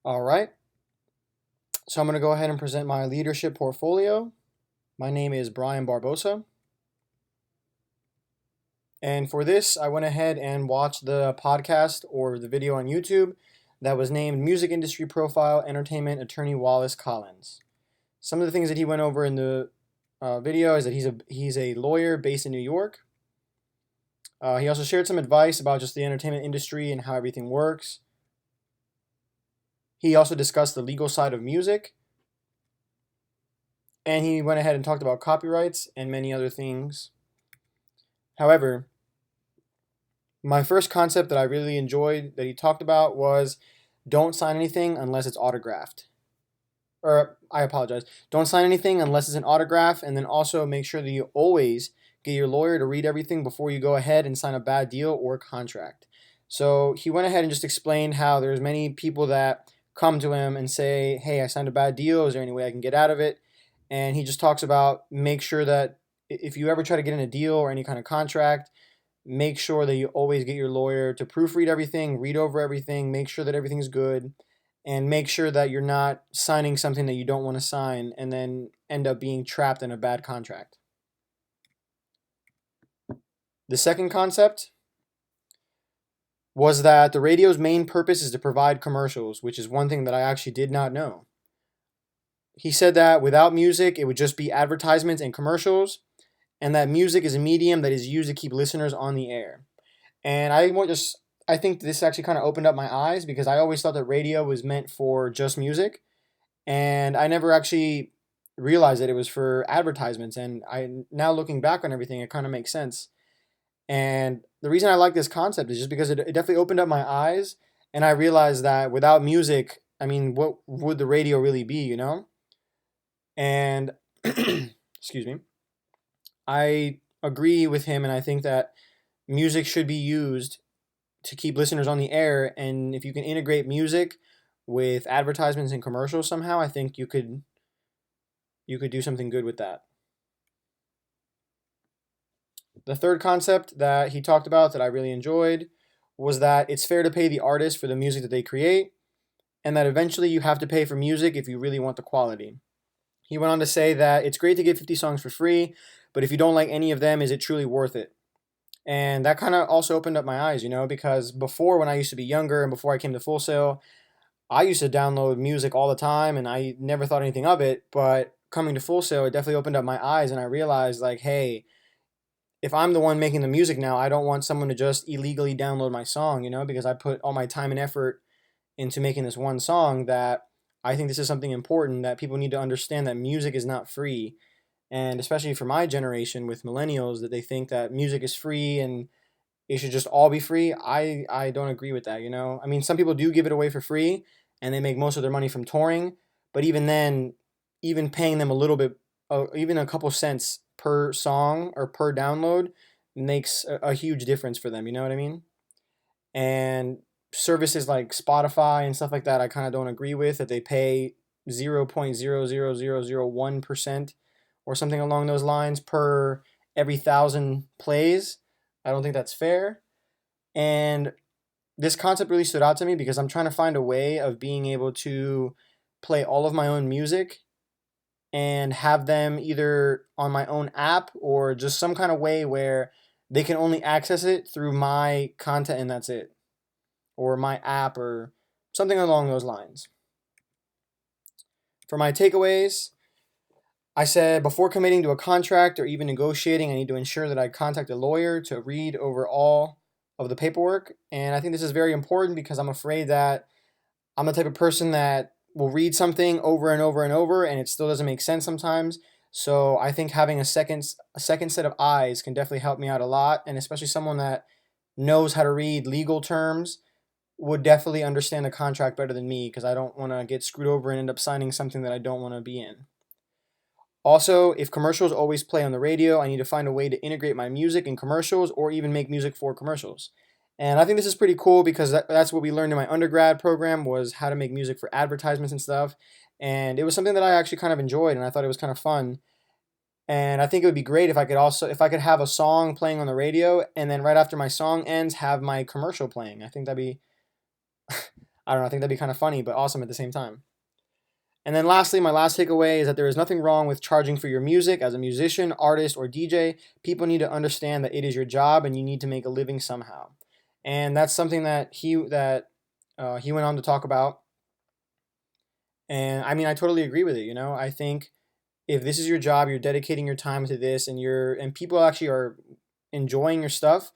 All right, so I'm going to go ahead and present my leadership portfolio. My name is Brian Barbosa. And for this, I went ahead and watched the podcast or the video on YouTube that was named Music Industry Profile Entertainment Attorney Wallace Collins. Some of the things that he went over in the video is that he's a lawyer based in New York. He also shared some advice about just the entertainment industry and how everything works. He also discussed the legal side of music, and he went ahead and talked about copyrights and many other things. However, my first concept that I really enjoyed that he talked about was don't sign anything unless it's autographed. Or, I apologize. Don't sign anything unless it's an autograph, and then also make sure that you always get your lawyer to read everything before you go ahead and sign a bad deal or contract. So he went ahead and just explained how there's many people that come to him and say, "Hey, I signed a bad deal. Is there any way I can get out of it?" And he just talks about make sure that if you ever try to get in a deal or any kind of contract, make sure that you always get your lawyer to proofread everything, read over everything, make sure that everything's good, and make sure that you're not signing something that you don't want to sign and then end up being trapped in a bad contract. The second concept was that the radio's main purpose is to provide commercials, which is one thing that I actually did not know. He said that without music, it would just be advertisements and commercials, and that music is a medium that is used to keep listeners on the air. And I think this actually kind of opened up my eyes because I always thought that radio was meant for just music, and I never actually realized that it was for advertisements. And I now looking back on everything, it kind of makes sense. And the reason I like this concept is just because it definitely opened up my eyes, and I realized that without music, I mean, what would the radio really be, you know? And excuse me, I agree with him, and I think that music should be used to keep listeners on the air. And if you can integrate music with advertisements and commercials somehow, I think you could do something good with that. The third concept that he talked about that I really enjoyed was that it's fair to pay the artist for the music that they create, and that eventually you have to pay for music if you really want the quality. He went on to say that it's great to get 50 songs for free, but if you don't like any of them, is it truly worth it? And that kind of also opened up my eyes, because before, when I used to be younger and before I came to Full Sail, I used to download music all the time and I never thought anything of it. But coming to Full Sail, it definitely opened up my eyes, and I realized, like, hey, if I'm the one making the music now, I don't want someone to just illegally download my song, because I put all my time and effort into making this one song. That I think this is something important that people need to understand, that music is not free. And especially for my generation with millennials, that they think that music is free and it should just all be free. I don't agree with that, I mean, some people do give it away for free and they make most of their money from touring, but even then, even paying them a little bit, even a couple cents per song or per download makes a huge difference for them, you know what I mean? And services like Spotify and stuff like that, I kind of don't agree with that they pay 0.00001% or something along those lines per every 1,000 plays. I don't think that's fair. And this concept really stood out to me because I'm trying to find a way of being able to play all of my own music and have them either on my own app or just some kind of way where they can only access it through my content and that's it, or my app or something along those lines. For my takeaways, I said before committing to a contract or even negotiating, I need to ensure that I contact a lawyer to read over all of the paperwork. And I think this is very important because I'm afraid that I'm the type of person that will read something over and over and over and it still doesn't make sense sometimes. So I think having a second set of eyes can definitely help me out a lot, and especially someone that knows how to read legal terms would definitely understand the contract better than me, because I don't want to get screwed over and end up signing something that I don't want to be in. Also, if commercials always play on the radio, I need to find a way to integrate my music in commercials or even make music for commercials. And I think this is pretty cool because that's what we learned in my undergrad program, was how to make music for advertisements and stuff. And it was something that I actually kind of enjoyed and I thought it was kind of fun. And I think it would be great if I could have a song playing on the radio and then right after my song ends have my commercial playing. I don't know, I think that'd be kind of funny, but awesome at the same time. And then lastly, my last takeaway is that there is nothing wrong with charging for your music as a musician, artist, or DJ. People need to understand that it is your job and you need to make a living somehow. And that's something that he went on to talk about. And I mean, I totally agree with it. You know, I think if this is your job, you're dedicating your time to this, and people actually are enjoying your stuff,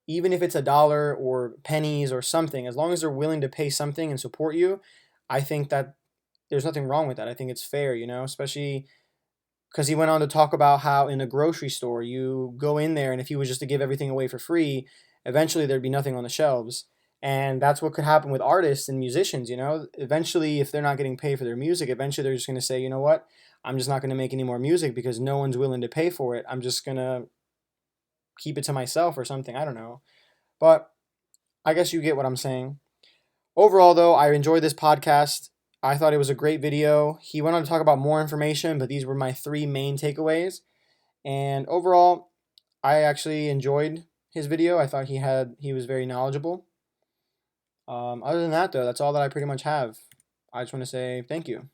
even if it's a dollar or pennies or something, as long as they're willing to pay something and support you, I think that there's nothing wrong with that. I think it's fair, you know, especially because he went on to talk about how in a grocery store you go in there and if he was just to give everything away for free, eventually there'd be nothing on the shelves. And that's what could happen with artists and musicians, you know. Eventually, if they're not getting paid for their music, eventually they're just going to say, you know what, I'm just not going to make any more music because no one's willing to pay for it. I'm just going to keep it to myself or something. I don't know. But I guess you get what I'm saying. Overall, though, I enjoyed this podcast. I thought it was a great video. He went on to talk about more information, but these were my three main takeaways. And overall, I actually enjoyed his video. I thought he was very knowledgeable. Other than that, though, that's all that I pretty much have. I just want to say thank you.